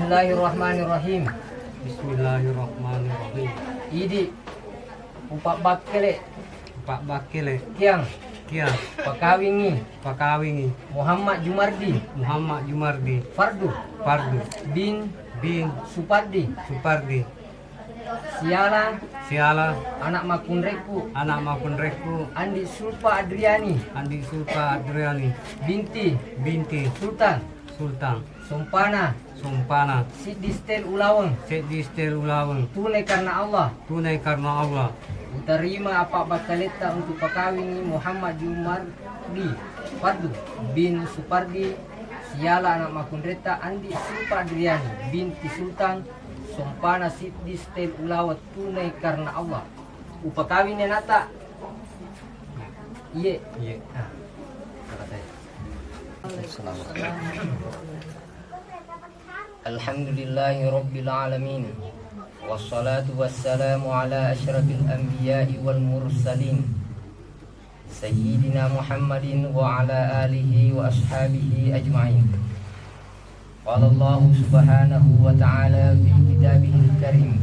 Bismillahirrahmanirrahim. Bismillahirrahmanirrahim. Idi upak bakele Pak Bakile kiang Kiang pakawingi Muhammad Jumardi Fardu bin Supardi Siala anak makunreku Andi Sulfa Adriani binti Sultan Sompana Sidistel Ulaweng tunai karena Allah terima apa bakaleta untuk pakawingi Muhammad Jumardi Fardu bin Supardi Siala anak makunreta Andi Sulfa Adriani binti Sultan Sompana Sidistel Ulawat tunai karena Allah upakawinnya nata iya Alhamdulillahi Rabbil Alamin wassalatu wassalamu ala asyrafil anbiya'i wal mursalin Sayyidina Muhammadin wa ala alihi wa ashabihi ajma'in. Qala Allah subhanahu wa ta'ala fi kitabihil karim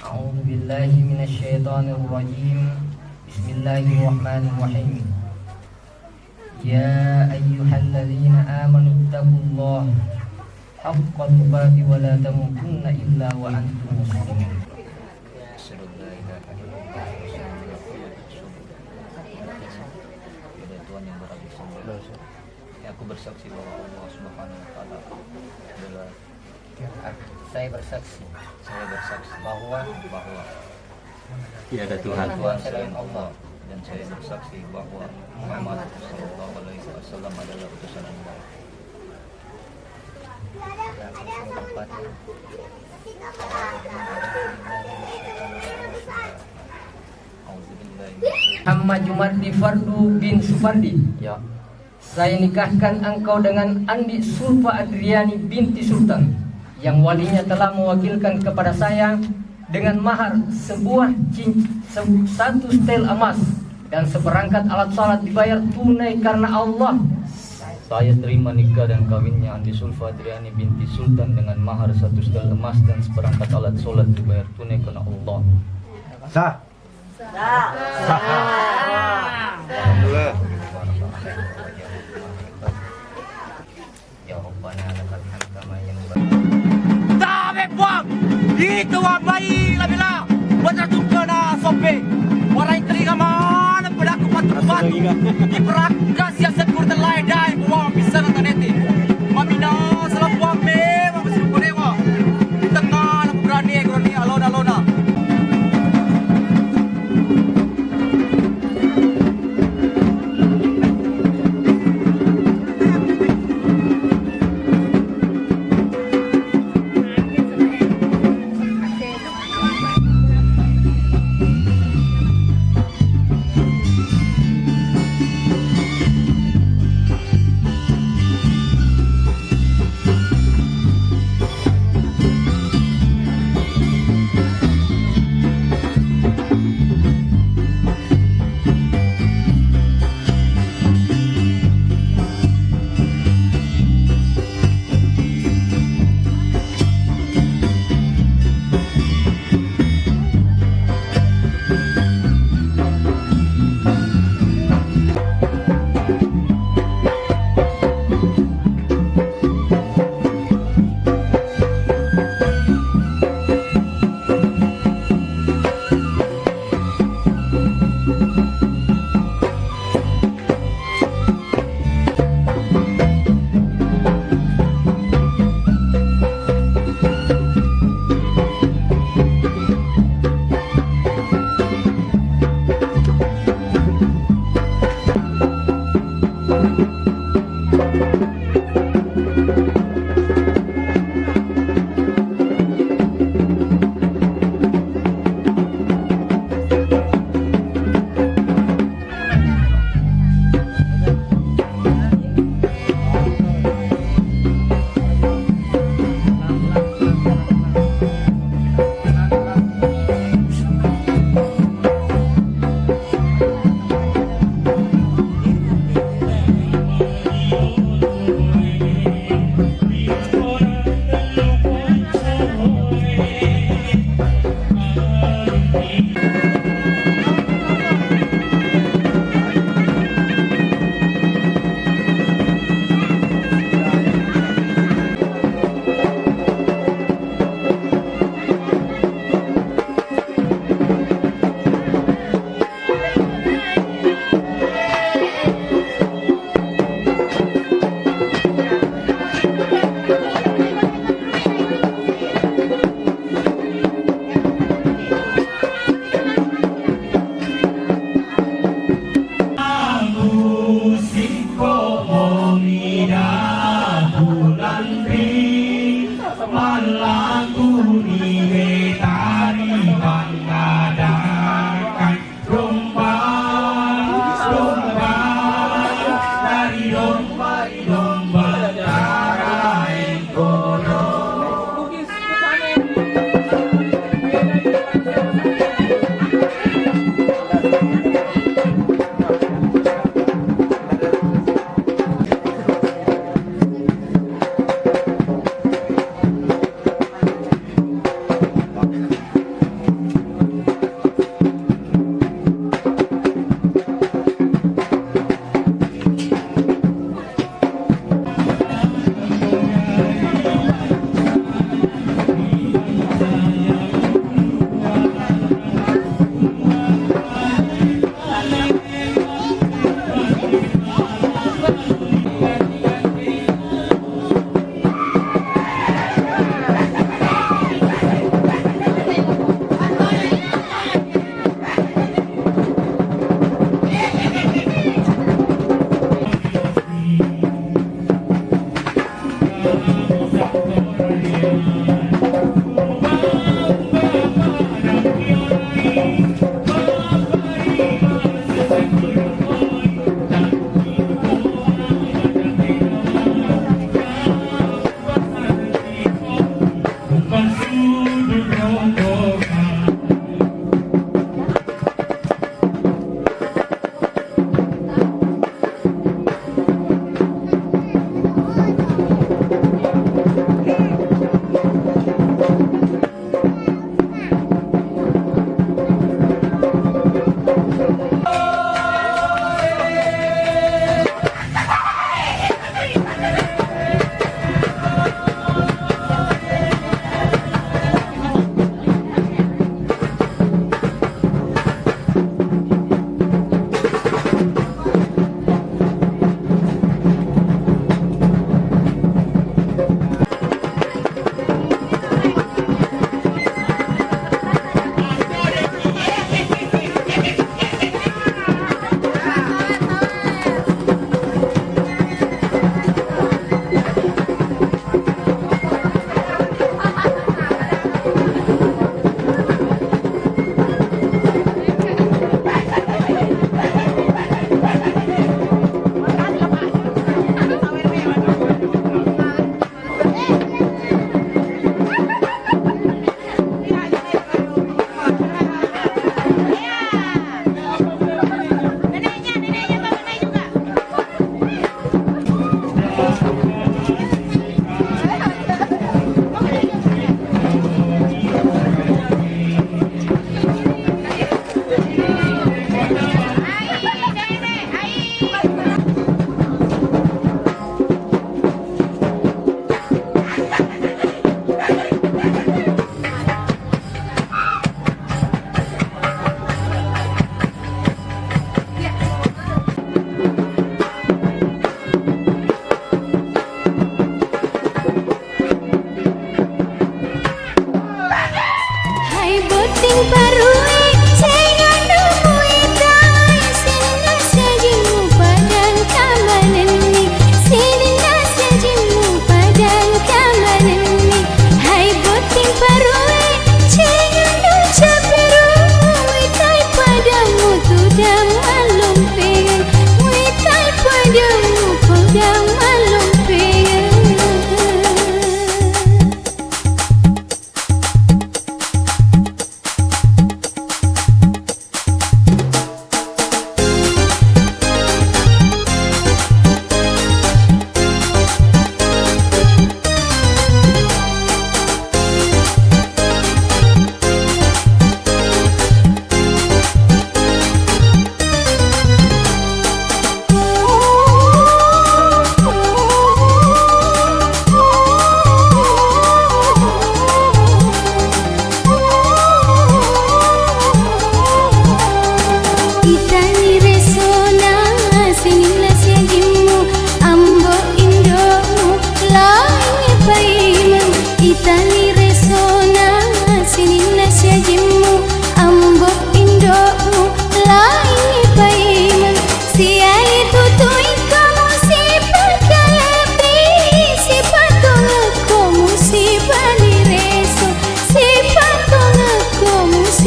A'udhu billahi minasyaitanir rajim. Bismillahirrahmanirrahim. Ya ayyuhalladzina amanu taqullaha haqqa tuqatih wa la tamutunna illa wa antum muslimun. Tuhan yang berabdi sembah. Aku bersaksi bahwa Allah Subhanahu wa taala adalah Saya bersaksi bahwa tiada Tuhan selain Allah, dan saya bersaksi bahwa Muhammad sallallahu alaihi wasallam adalah utusan Allah. Muhammad Jumardi Fardu bin Supardi. Ya, Saya nikahkan engkau dengan Andi Sulfa Adriani binti Sultan, yang walinya telah mewakilkan kepada saya dengan mahar satu setel emas dan seperangkat alat salat dibayar tunai karena Allah. saya terima nikah dan kawinnya Andi Sulfa Adriani binti Sultan dengan mahar 1 setel emas dan seperangkat alat sholat dibayar tunai karena Allah. Sah. Alhamdulillah. Ya Rabbana lakal hamd kama yanbaghi. Dame buang itu abai labila beratukan na sope orang telinga mana pelaku patu di perakas yang sekur terlai dai bawa bisa nonton nanti mamina salah buang me masih kurewa di tengah aku berani alona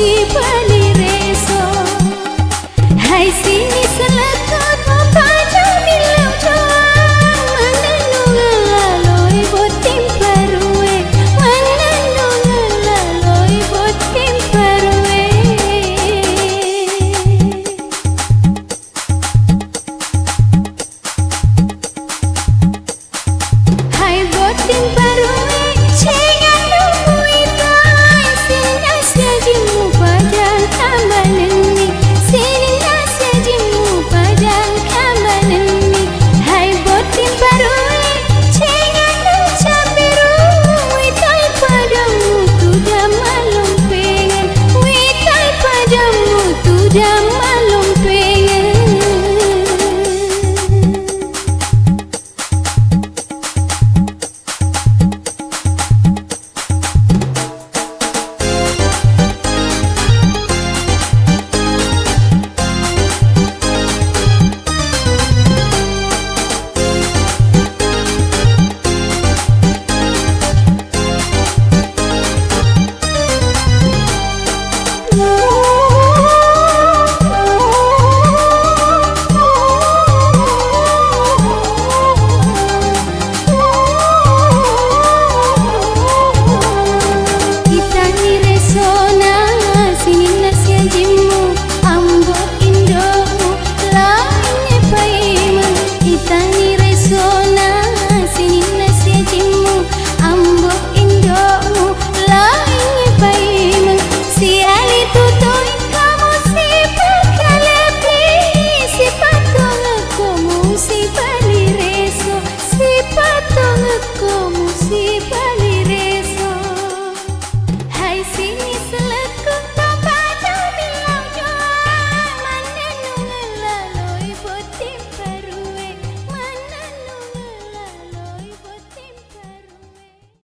di